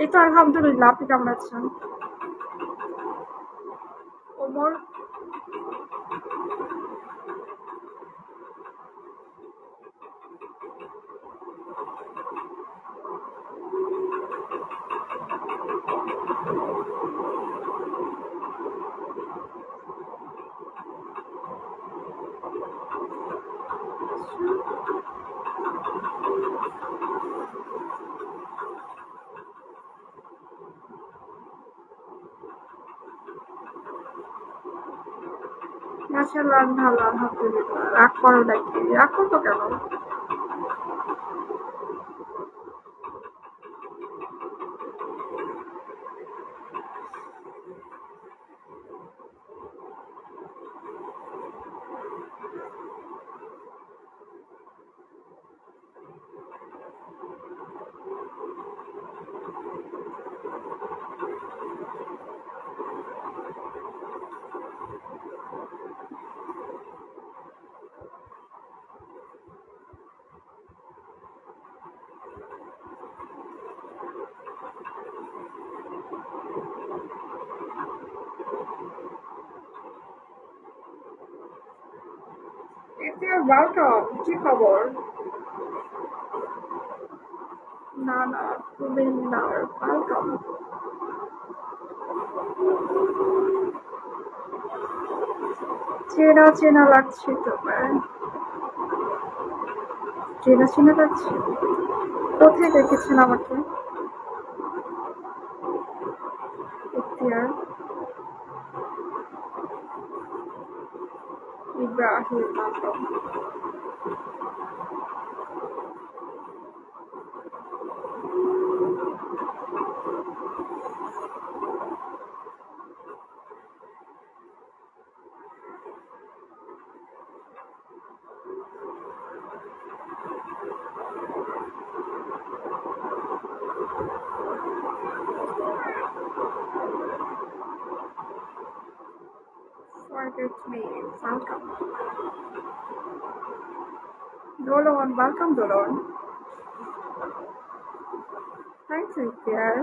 এই তো আলহামদুলিল্লাহ, আপনি কেমন আছেন? ওমর, মাশাআল্লাহ, আমি ভালো আলহামদুলিল্লাহ। রাগ করো নাকি? রাগ করবো কেন? ওয়েলকাম। কি খবর? না না, তুমি না, ওয়েলকাম। চেনা চেনা লাগছে তোমার। চেনা চেনা লাগছে। কোথায় দেখেছেন আমাকে? Ikhtiyar Ibrahim Masum. Forget me. Welcome. Dolon, welcome Dolon. Thanks, Ikhtiar.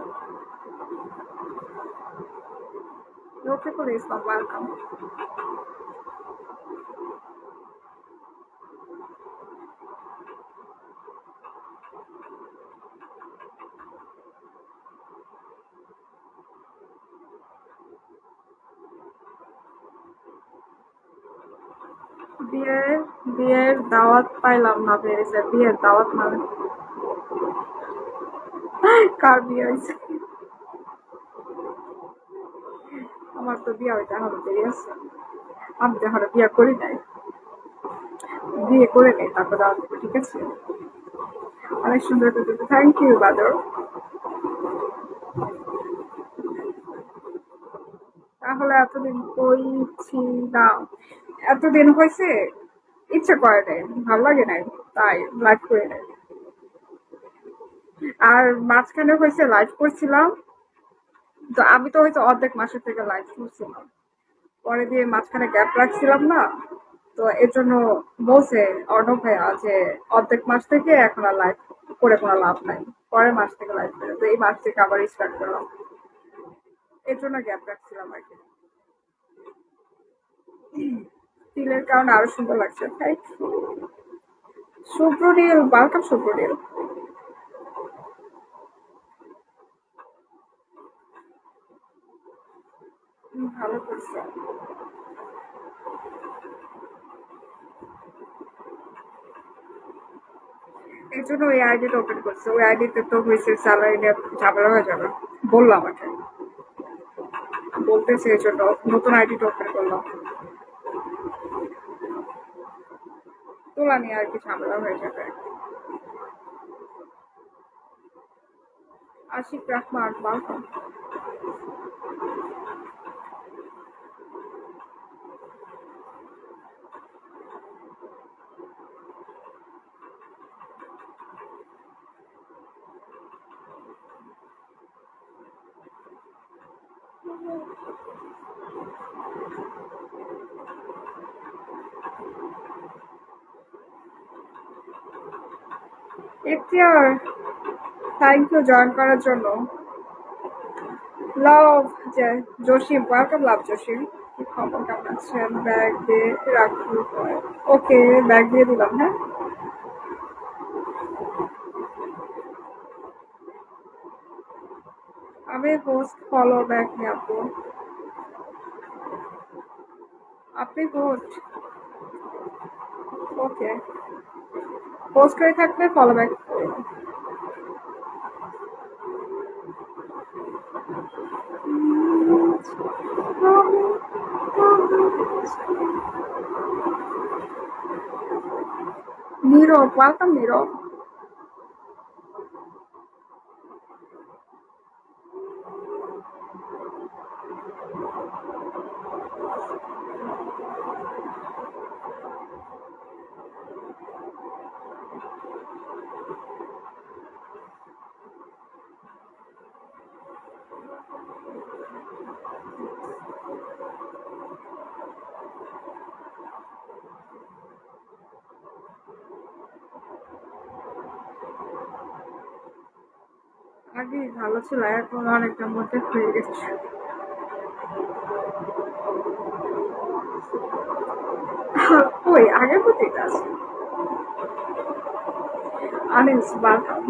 Rofিকুল ইসলাম, welcome. বিয়ের বিয়ের দাওয়াত পাইলাম না, বেরিয়েছে বিয়ের দাওয়াত মানে কার বিয়ে হয়েছে? আমার তো বিয়ে হইতে এখনো দেরি আছে। আমি তো এখনো বিয়ে করি নাই। বিয়ে করে নেই তারপর দাওয়াত দেবো, ঠিক আছে? অনেক সুন্দর করে, থ্যাংক ইউ বাদর। তাহলে এতদিন কই ছিলাম? এতদিন হয়েছে, ইচ্ছে করে নাই, ভালো লাগে নাই, তাই লাইভ করে নাই। আর মাঝখানে হয়েছে লাইভ করছিলাম, তো আমি তো হয়তো অর্ধেক মাসের থেকে লাইভ করছিলাম, পরে দিয়ে মাঝখানে গ্যাপ রাখছিলাম না, তো এর জন্য বলছে অর্ণব ভাইয়া যে অর্ধেক মাস থেকে এখন আর লাইভ করে কোনো লাভ নাই, পরের মাস থেকে লাইভ করে, তো এই মাস থেকে আবার স্টার্ট করলাম, এর জন্য গ্যাপ রাখছিলাম আর কি। তিলের কারণে আরো সুন্দর লাগছে, তাই। সুব্রনীল, ওয়েলকাম সুব্রনীল। ভালো করছে। এই জন্য ওই আইডিটা ওপেন করছে, ওই আইডিতে তো হয়েছে স্যালারি নিয়ে ঝামেলা হয়ে যাবে, বললো আমাকে, বলতেছে এই জন্য নতুন আইডিটা ওপেন করলাম। তোলা নিয়ে আর কি ঝামেলা হয়ে যাবে। Ashiq Rahman, welcome. Ikhtiyar, thank you join করার জন্য। লাভ যে জসিম, ওয়েলকাম লাভ জসিম। কি খবর, কেমন আছেন? ব্যাগ দিয়ে রাখি। ওকে, ব্যাগ দিয়ে দিলাম। হ্যাঁ, আমি হোস্ট, ফলো ব্যাক নিয়ে আপু। আপনি হোস্ট? ওকে, হোস্ট হয়ে থাকলে ফলো ব্যাক। নীরব, ওয়েলকাম নীরব। আগে ভালো ছিল, এখন অনেকটা মধ্যে হয়ে গেছে। ওই আগের প্রতিটা আছে। আনিস, ওয়েলকাম।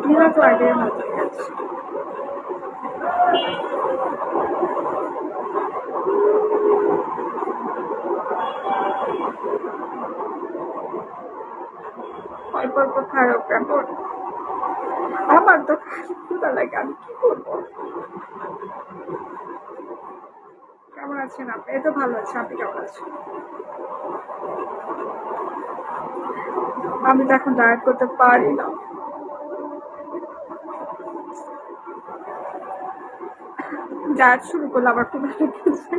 নীরা তো আগে হয়ে গেছে। অল্প অল্প খারাপ কেমন? আমার তো ক্ষুধা লাগে, আমি কি করবো? কেমন আছেন আপনি? এই তো ভালো আছে, আপনি কেমন আছেন? আমি তো এখন ডায়েট করতে পারি না। ডায়েট শুরু করলে আবার ক্ষুধা লেগেছে।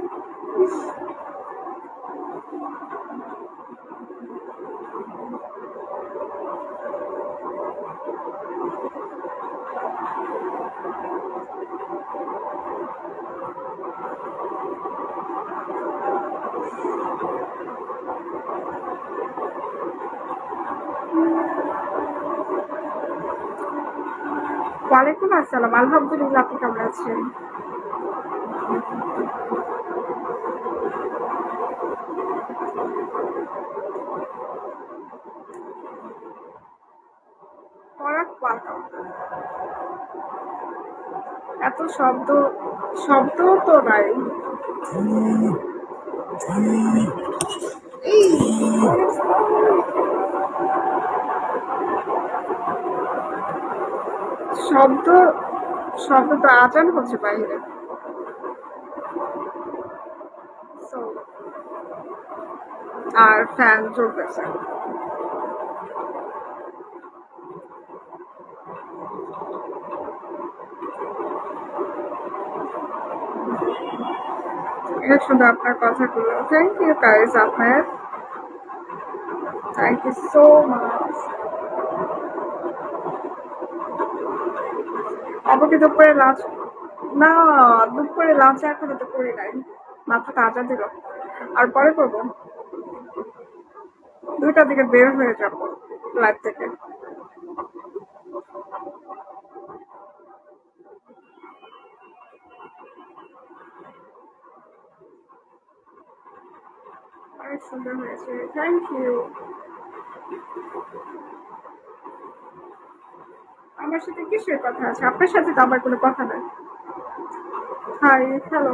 ওয়ালাইকুম আসসালাম, আলহামদুলিল্লাহ, আপনি কেমন আছেন? পরাগ, ওয়েলকাম। এত শব্দ, শব্দ তো নাই। শব্দ, শব্দ তো আজান হচ্ছে বাইরে। So, আর ফ্যান চলতেছে। এটা শুধু আপনার কথাগুলো। থ্যাংক ইউ গাইস, আপনার থ্যাংক ইউ সো মাচ। আমাকে দুপুরে লাঞ্চ, না, দুপুরে লাঞ্চ এখনো তো করি নাই, মাত্র কাজা দিল। আর পরে করবো, 2টার দিকে বের হয়ে যাবো লাইফ থেকে। অনেক সুন্দর হয়েছে, থ্যাংক ইউ। আমার সাথে কিসের কথা আছে? আপনার সাথে তো আমার কোনো কথা নাই। Hi, hello.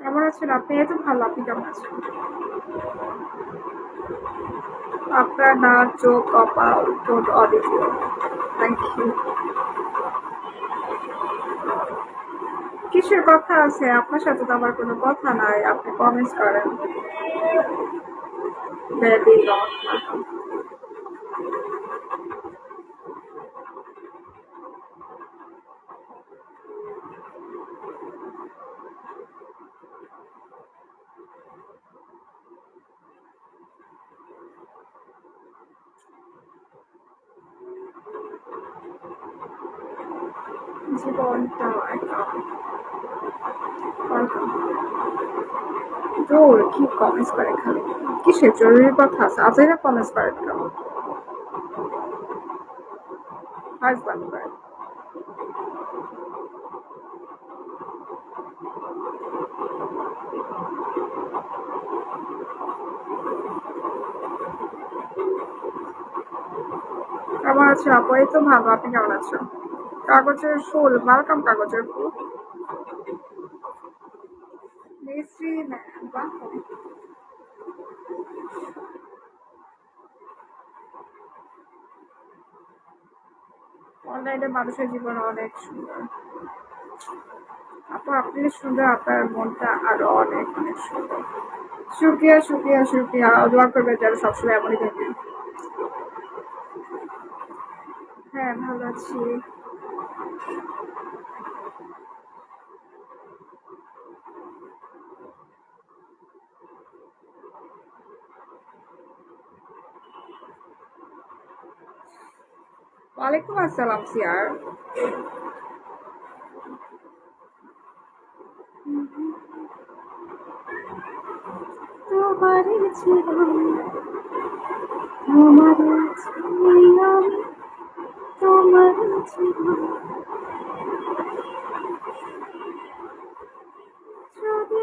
কেমন আছেন আপনি? এই তো ভালো, আপনি কেমন আছেন? আপনার নাচ, চোখ, কপাল, ঠোঁট অদ্বিতীয়। Thank you. কিসের কথা আছে? আপনার সাথে তো আমার কোনো কথা নাই, আপনি কমেন্টস করেন। বেবি লট। জীবনটা একা দূর কি কমেন্টস করে খালি কিসের জরুরি কথা আছে আজেরা কমেন্টস করে কেন হাজব্যান্ড করে কেমন আছো আপু এই তো ভালো আপনি কেমন আছো কাগজের ফুল ওয়েলকাম কাগজের ফুল মিস্ত্রি বাহ অনলাইনে মানুষের জীবন অনেক সুন্দর আপু আপনি সুন্দর আপনার মনটা আরো অনেক অনেক সুন্দর শুক্রিয়া শুক্রিয়া শুক্রিয়া দোয়া করবে যেন সবসময় এমনই থাকে হ্যাঁ ভালো আছি ওয়ালাইকুম আসসালাম সিয়ার তোমারই ছিলাম তোমারই ছিলাম তোমারই ছিলাম যদি